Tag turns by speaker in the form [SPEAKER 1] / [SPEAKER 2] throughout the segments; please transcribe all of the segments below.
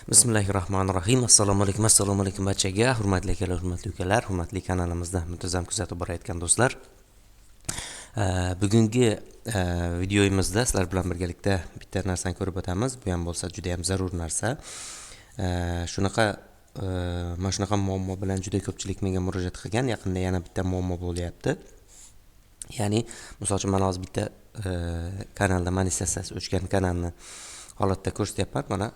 [SPEAKER 1] Bismillahirrahmanirrahim. Assalomu alaykum barchaga. Hurmatli akalar, hurmatli ukalar, hurmatli kanalimizda muntazam kuzatib borayotgan do'stlar. Bugungi videoyimizda sizlar bilan birgalikda bitta narsani ko'rib o'tamiz. Bu ham bo'lsa juda ham zarur narsa. Mana shunaqa muammo bilan juda ko'pchilik menga murojaat qilgan. Yaqinda yana bitta muammo bo'lyapti. Ya'ni, misol uchun men hozir bitta kanalda monetizatsiyasi o'chgan kanalni holatda ko'rsatyapman. Mana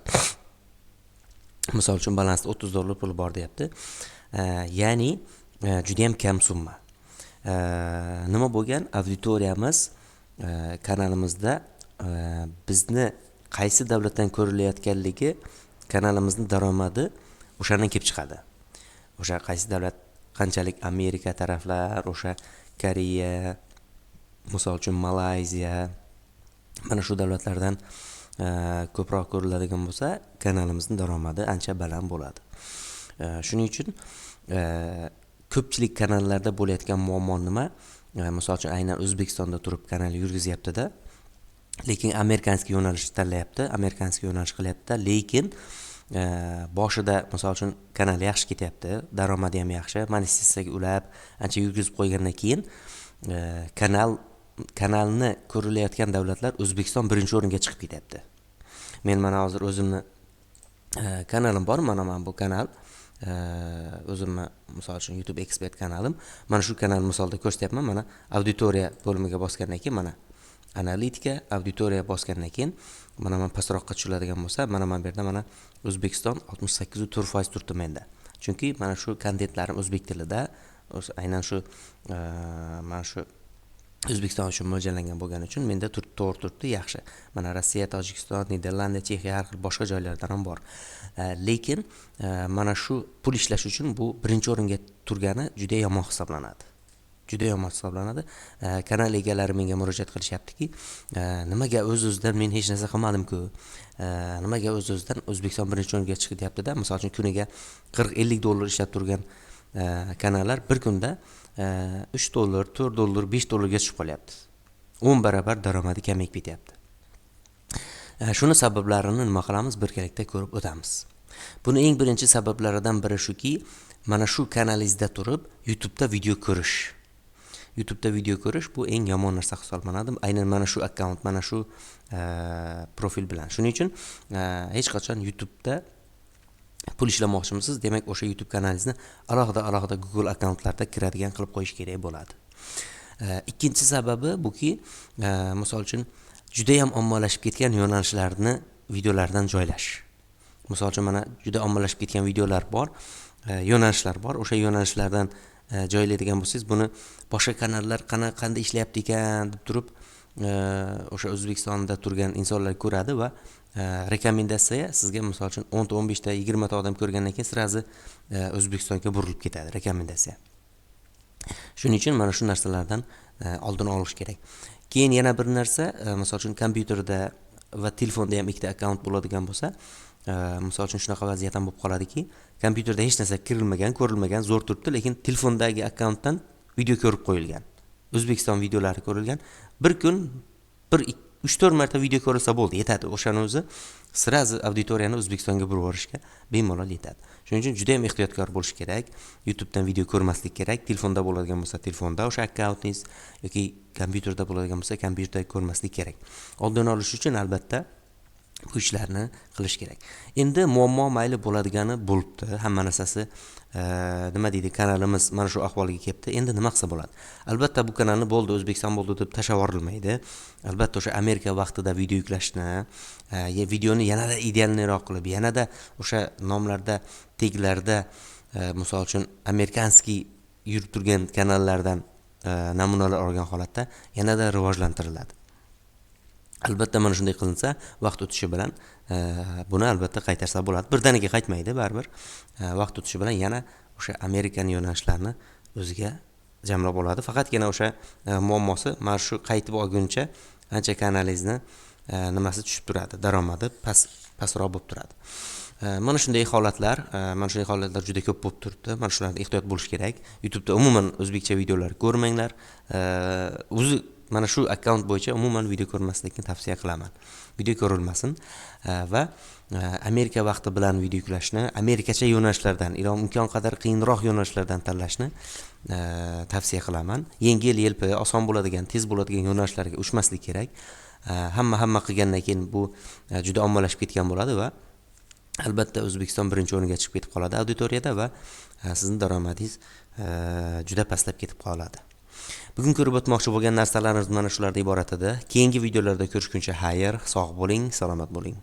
[SPEAKER 1] misol uchun balansda $30 pul bor deyapti. Ya'ni juda ham kam summa. Nima bo'lgan? Auditoriyamiz kanalimizda bizni qaysi davlatdan ko'rilayotganligi, kanalimizning daromadi o'shandan kelib chiqadi. O'sha qaysi davlat, qanchalik Amerika taraflar, o'sha Koreya, misol uchun Malayziya, mana shu davlatlardan ko'proq ko'riladigan bo'lsa, kanalimizning daromadi ancha baland bo'ladi. Shuning uchun ko'pchilik kanallarda bo'layotgan muammo nima? Misol uchun aynan O'zbekistonda turib kanal yurgizyapti-da, lekin amerikanskiy yo'nalish tanlayapti, amerikanskiy yo'nalish qilyapti, lekin boshida misol uchun kanal yaxshi ketyapti, daromadi ham yaxshi, monetizatsiyaga ulab, ancha yurgizib qo'ygandan keyin kanalni ko'rilayotgan davlatlar O'zbekiston birinchi o'ringa chiqib ketyapti. Men mana hozir o'zimni kanalim bor, mana bu kanal o'zimni misol uchun YouTube Expert kanalim. Mana shu kanal misolda ko'rsatyapman. Mana auditoriya bo'limiga bosgandan keyin mana analitika, auditoriya bosgandan keyin mana men pastroqqa tushiladigan bo'lsa, mana bu yerda mana O'zbekiston 68.4% turibdi menda. Chunki mana shu kontentlarim o'zbek tilida, aynan shu mana shu O'zbekiston uchun mo'ljallangan bo'lgani uchun menda to'g'ri turibdi, yaxshi. Mana Rossiya, Tojikiston, Niderlandiya, Chexiya, har xil boshqa joylardan ham bor. Lekin mana shu pul ishlash uchun bu birinchi o'ringa turgani juda yomon hisoblanadi. Juda yomon hisoblanadi. Kanal egalari menga murojaat qilishyaptiki, nimaga o'z-o'zidan men hech narsa qilmadim-ku? Nimaga o'z-o'zidan O'zbekiston birinchi o'ringa chiqyapti-da? Misol uchun kuniga $40-50 ishlab turgan kanallar bir kunda $3, $4, $5 ga tushib qolyapti. 10 barobar daromadi kamayib ketyapti. Shuni sabablarini nima qilamiz? Birgalikda ko'rib o'tamiz. Buni eng birinchi sabablaridan biri shuki, mana shu kanalingizda turib YouTube'da video ko'rish. YouTube'da video ko'rish bu eng yomon narsa hisoblanadi. Aynan mana shu akkaunt, mana shu profil bilan. Shuning uchun hech qachon YouTube'da pul ishlamoqchimisiz, demak o'sha YouTube kanalingizni alohida Google akkauntlarda kiradigan qilib qo'yish kerak bo'ladi. Ikkinchi sababi buki, misol uchun juda ham ommalashib ketgan yo'nalishlarni videolardan joylash. Misol uchun mana juda ommalashib ketgan videolar bor, yo'nalishlar bor. O'sha yo'nalishlardan joylaydigan bo'lsangiz, buni boshqa kanallar qanday ishlayapti ekan deb turib, o'sha O'zbekistonda turgan insonlar ko'radi va rekomendatsiya sizga misol uchun 10 ta, 15 ta, 20 ta odam ko'rgandan keyin sirazi O'zbekistonga burilib ketadi rekomendatsiya. Shuning uchun mana shu narsalardan oldin olish kerak. Keyin yana bir narsa, misol uchun kompyuterda va telefonda ham ikkita akkaunt bo'ladigan bo'lsa, misol uchun shunaqa vaziyat ham bo'lib qoladiki, kompyuterda hech narsa kirilmagan, ko'rilmagan, zo'r turibdi, lekin telefondagi akkauntdan video ko'rib qo'yilgan. O'zbekiston videolari ko'rilgan. Bir kun 3-4 marta video ko'rilsa bo'ldi, yetadi. O'shani o'zi sirazi auditoriyani O'zbekistonga burib yuborishga bemalol yetadi. Shuning uchun juda ham ehtiyotkor bo'lish kerak. YouTube'dan video ko'rmaslik kerak. Telefonda bo'ladigan bo'lsa, telefonda o'sha akkauntingiz yoki kompyuterda bo'ladigan bo'lsa, kompyuterda ko'rmaslik kerak. Oldini olish uchun albatta bu ishlarni qilish kerak. Endi muammo mayli bo'ladigani bo'libdi. Hamma narsasi nima deydi, kanalimiz mana shu ahvolga kelibdi. Endi nima qilsa bo'ladi? Albatta bu kanalni bo'ldi, O'zbekiston bo'ldi deb tashlab yuborilmaydi. Albatta o'sha Amerika vaqtida video yuklashni, videoni yanada idealniroq qilib, yanada o'sha nomlarda, teglarda misol uchun amerikanskiy yurib turgan kanallardan namunalar olgan holatda yanada rivojlantiriladi. Albatta mana shunday qilinsa, vaqt o'tishi bilan buni albatta qaytarsa bo'ladi. Birdaniga qaytmaydi, baribir. Vaqt o'tishi bilan yana o'sha Amerikan yo'nalishlarini o'ziga jamlab oladi. Faqatgina o'sha muammosi mana shu qaytib olguncha ancha kanalingizni nimasi tushib turadi, daromadi pastroq bo'lib turadi. Mana shunday holatlar juda ko'p bo'lib turibdi. Mana shularga ehtiyot bo'lish kerak. YouTube'da umuman o'zbekcha videolar ko'rmanglar. O'zi mana shu akkaunt bo'yicha umuman video ko'rmaslikni tavsiya qilaman. Video ko'rilmasin va Amerika vaqti bilan video yuklashni, Amerikacha yo'nalishlardan, imkon qadar qiyinroq yo'nalishlardan tanlashni tavsiya qilaman. Yengil, yelpi, oson bo'ladigan, tez bo'ladigan yo'nalishlarga uchmaslik kerak. Hamma qilgandan keyin bu juda ommalashib ketgan bo'ladi va albatta O'zbekiston birinchi o'ringa chiqib ketib qoladi auditoriyada va sizning daromadingiz juda pastlab ketib qoladi. Bugun ko'rib o'tmoqchi bo'lgan narsalarimiz mana shulardan iborat edi. Keyingi videolarda ko'rishguncha xayr, sog' bo'ling, salomat bo'ling.